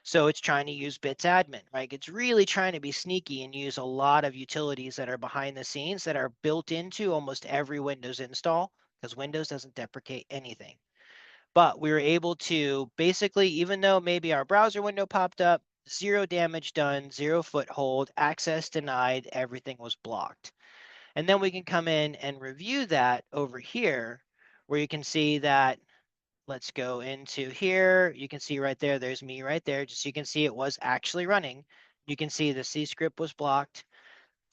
[SPEAKER 1] So it's trying to use bits admin, right? It's really trying to be sneaky and use a lot of utilities that are behind the scenes that are built into almost every Windows install, because Windows doesn't deprecate anything. But we were able to basically, even though maybe our browser window popped up, zero damage done, zero foothold, access denied, everything was blocked. And then we can come in and review that over here, where you can see that. Let's go into here. You can see right there, there's me right there. Just so you can see it was actually running. You can see the C script was blocked,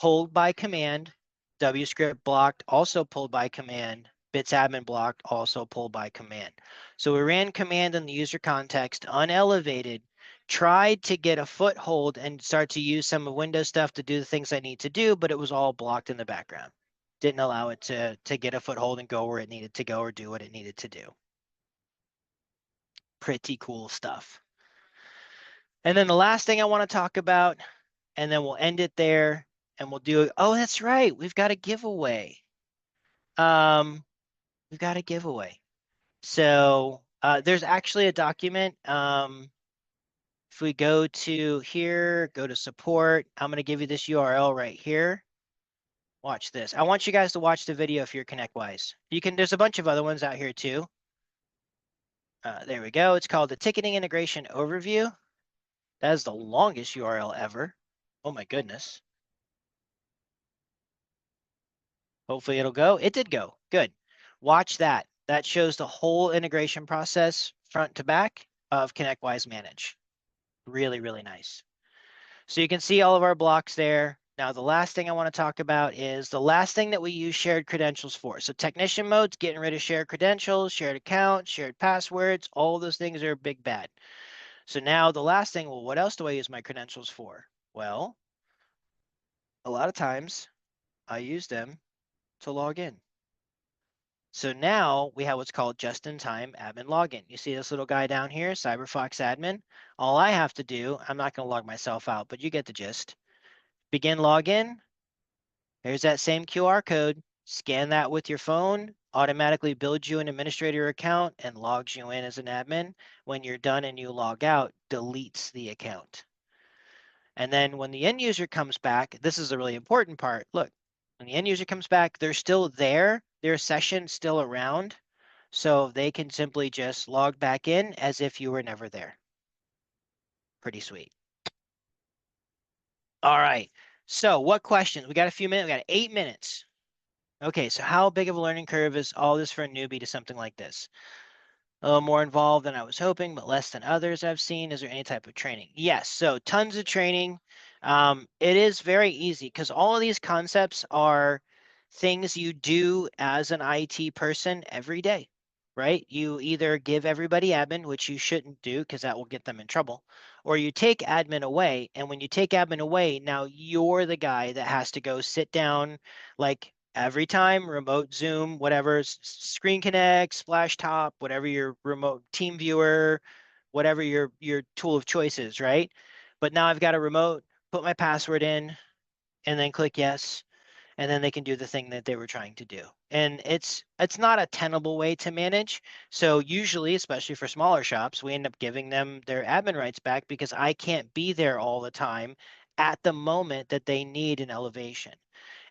[SPEAKER 1] pulled by command, W script blocked, also pulled by command, bits admin blocked, also pulled by command. So we ran command in the user context, unelevated, tried to get a foothold and start to use some of Windows stuff to do the things I need to do, but it was all blocked in the background. Didn't allow it to get a foothold and go where it needed to go or do what it needed to do. Pretty cool stuff. And then the last thing I want to talk about, and then we'll end it there and we'll do it. Oh, that's right. We've got a giveaway. We've got a giveaway. So there's actually a document. If we go to here, go to support, I'm going to give you this URL right here. Watch this. I want you guys to watch the video if you're ConnectWise. There's a bunch of other ones out here too. There we go. It's called the Ticketing Integration Overview. That is the longest URL ever. Oh my goodness. Hopefully it'll go. It did go. Good. Watch that. That shows the whole integration process front to back of ConnectWise Manage. Really, really nice. So you can see all of our blocks there. Now, the last thing I want to talk about is the last thing that we use shared credentials for. So technician mode's getting rid of shared credentials, shared accounts, shared passwords. All of those things are big bad. So now the last thing, well, what else do I use my credentials for? Well, a lot of times I use them to log in. So now we have what's called just-in-time admin login. You see this little guy down here, CyberFOX admin? All I have to do, I'm not going to log myself out, but you get the gist. Begin login. Here's that same QR code. Scan that with your phone, automatically builds you an administrator account and logs you in as an admin. When you're done and you log out, deletes the account. And then when the end user comes back, this is a really important part. Look, when the end user comes back, they're still there. Their session's still around. So they can simply just log back in as if you were never there. Pretty sweet. All right. So what questions? We got a few minutes. We got 8 minutes. Okay, so how big of a learning curve is all this for a newbie to something like this? A little more involved than I was hoping, but less than others I've seen. Is there any type of training? Yes, so tons of training. It is very easy because all of these concepts are things you do as an IT person every day, right? You either give everybody admin, which you shouldn't do because that will get them in trouble, or you take admin away. And when you take admin away, now you're the guy that has to go sit down like every time, remote Zoom, whatever, Screen Connect, Splash Top, whatever your remote team viewer, whatever your tool of choice is, right? But now I've got a remote, put my password in, and then click yes, and then they can do the thing that they were trying to do. And it's not a tenable way to manage. So usually, especially for smaller shops, we end up giving them their admin rights back because I can't be there all the time at the moment that they need an elevation.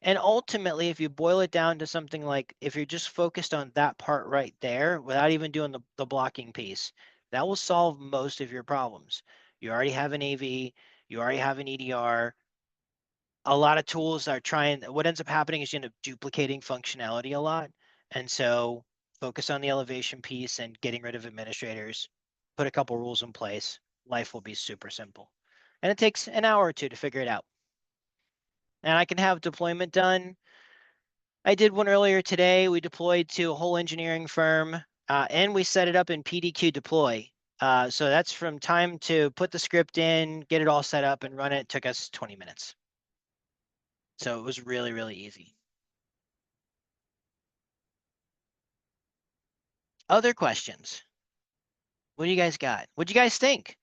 [SPEAKER 1] And ultimately, if you boil it down to something like if you're just focused on that part right there without even doing the blocking piece, that will solve most of your problems. You already have an AV, you already have an EDR. A lot of tools are trying, what ends up happening is you end up duplicating functionality a lot. And so focus on the elevation piece and getting rid of administrators, put a couple rules in place. Life will be super simple. And it takes an hour or two to figure it out. And I can have deployment done. I did one earlier today. We deployed to a whole engineering firm, and we set it up in PDQ deploy. So that's from time to put the script in, get it all set up and run it. Took us 20 minutes. So it was really, really easy. Other questions? What do you guys got? What do you guys think?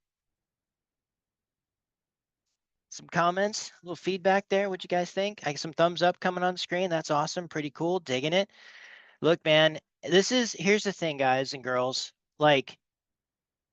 [SPEAKER 1] Some comments, a little feedback there. What you guys think? I get some thumbs up coming on the screen. That's awesome. Pretty cool. Digging it. Look, man, here's the thing, guys and girls. Like,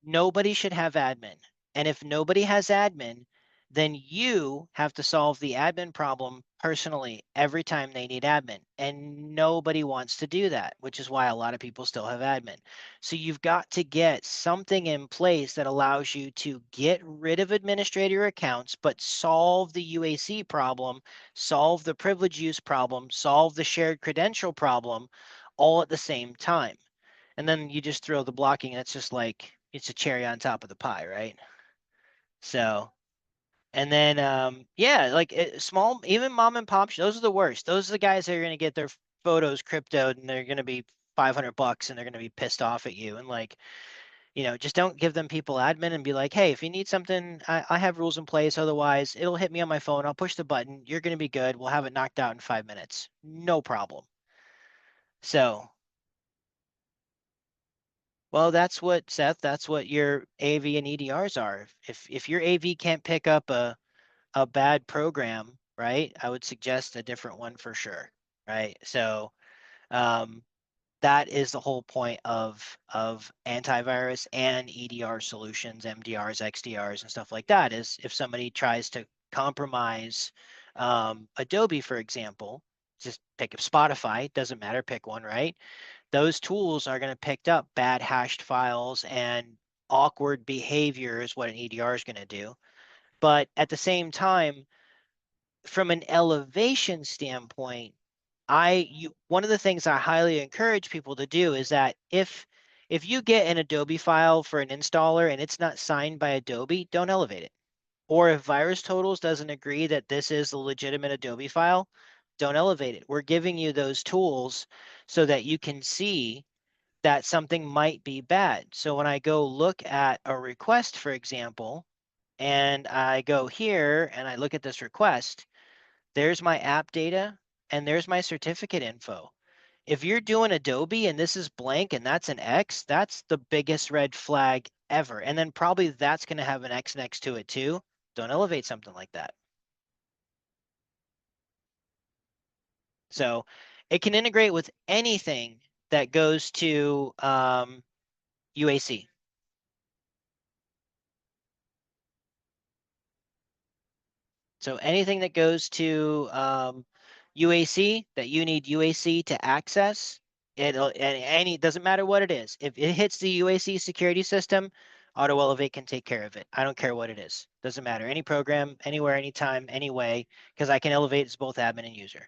[SPEAKER 1] nobody should have admin. And if nobody has admin, then you have to solve the admin problem personally every time they need admin. And nobody wants to do that, which is why a lot of people still have admin. So you've got to get something in place that allows you to get rid of administrator accounts, but solve the UAC problem, solve the privilege use problem, solve the shared credential problem all at the same time. And then you just throw the blocking, and it's just like it's a cherry on top of the pie, right? So, and then yeah, like small, even mom and pop, those are the worst. Those are the guys that are gonna get their photos cryptoed, and they're gonna be $500, and they're gonna be pissed off at you. And like, just don't give them people admin and be like, hey, if you need something, I have rules in place. Otherwise, it'll hit me on my phone. I'll push the button. You're gonna be good. We'll have it knocked out in 5 minutes. No problem. So well, that's what, Seth, that's what your AV and EDRs are. If your AV can't pick up a bad program, right, I would suggest a different one for sure, right? So um, that is the whole point of antivirus and EDR solutions, MDRs, XDRs, and stuff like that, is if somebody tries to compromise Adobe, for example, just pick up Spotify, doesn't matter, pick one, right? Those tools are going to pick up bad hashed files and awkward behavior is what an EDR is going to do. But at the same time, from an elevation standpoint, one of the things I highly encourage people to do is that if you get an Adobe file for an installer and it's not signed by Adobe, don't elevate it. Or if Virus Totals doesn't agree that this is a legitimate Adobe file, don't elevate it. We're giving you those tools so that you can see that something might be bad. So when I go look at a request, for example, and I go here and I look at this request, there's my app data and there's my certificate info. If you're doing Adobe and this is blank and that's an X, that's the biggest red flag ever. And then probably that's going to have an X next to it too. Don't elevate something like that. So it can integrate with anything that goes to UAC. So anything that goes to UAC that you need UAC to access, it doesn't matter what it is. If it hits the UAC security system, AutoElevate can take care of it. I don't care what it is. Doesn't matter. Any program, anywhere, anytime, anyway, because I can elevate as both admin and user.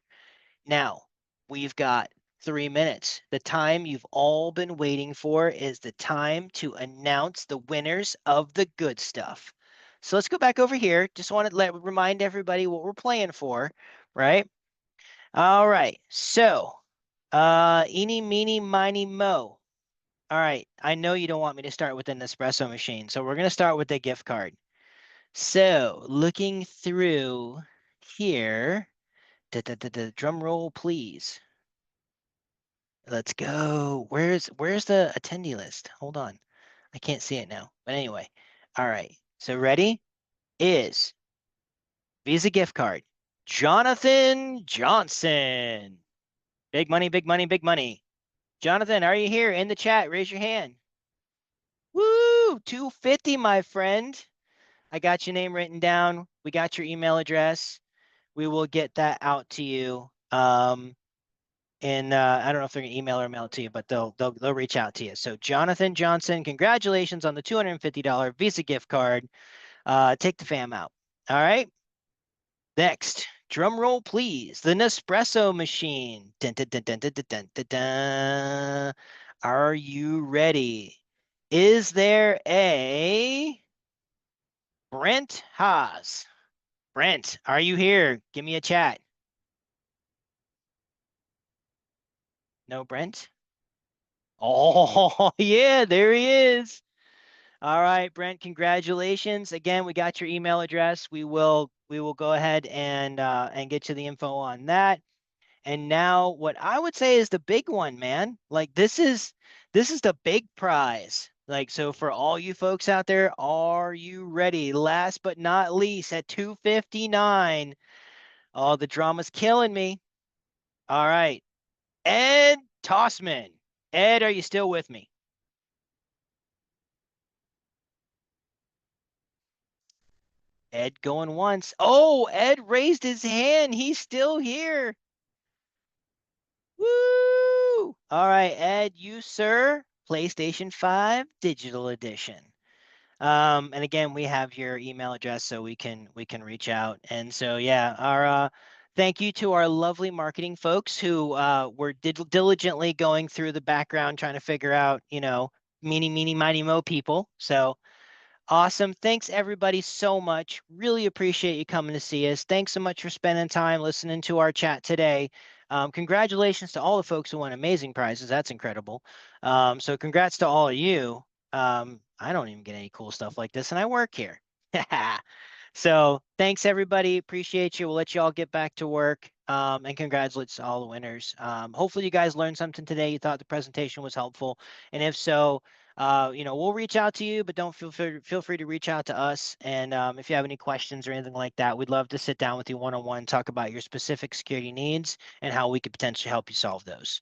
[SPEAKER 1] Now, we've got 3 minutes. The time you've all been waiting for is the time to announce the winners of the good stuff. So let's go back over here. Just want to remind everybody what we're playing for, right? All right. So, eeny, meeny, miny, mo. All right. I know you don't want me to start with an espresso machine, so we're going to start with the gift card. So, looking through here, drum roll, please. Let's go. Where's the attendee list? Hold on. I can't see it now. But anyway. All right. So ready? Is Visa gift card. Jonathan Johnson. Big money, big money, big money. Jonathan, are you here in the chat? Raise your hand. Woo! 250, my friend. I got your name written down. We got your email address. We will get that out to you. And I don't know if they're gonna email or mail it to you, but they'll reach out to you. So Jonathan Johnson, congratulations on the $250 Visa gift card. Take the fam out. All right. Next, drum roll, please. The Nespresso machine. Dun, dun, dun, dun, dun, dun, dun, dun, dun. Are you ready? Is there a Brent Haas? Brent, are you here? Give me a chat. No, Brent? Oh, yeah, there he is. All right, Brent, congratulations. Again, we got your email address. We will go ahead and get you the info on that. And now what I would say is the big one, man. Like this is the big prize. Like so for all you folks out there, are you ready? Last but not least at 259. Oh, the drama's killing me. All right. Ed Tossman. Ed, are you still with me? Ed going once. Oh, Ed raised his hand. He's still here. Woo! All right, Ed, you, sir, PlayStation 5 Digital Edition. And again, we have your email address so we can reach out. And so yeah, our thank you to our lovely marketing folks who were diligently going through the background trying to figure out, meeny, meeny, miny, mo people. So awesome. Thanks everybody so much. Really appreciate you coming to see us. Thanks so much for spending time listening to our chat today. Congratulations to all the folks who won amazing prizes. That's incredible. So congrats to all of you. I don't even get any cool stuff like this, and I work here. So thanks everybody. Appreciate you. We'll let you all get back to work. And congratulations to all the winners. Hopefully you guys learned something today. You thought the presentation was helpful, and if so, we'll reach out to you, but don't feel free to reach out to us. And if you have any questions or anything like that, we'd love to sit down with you one-on-one, talk about your specific security needs and how we could potentially help you solve those.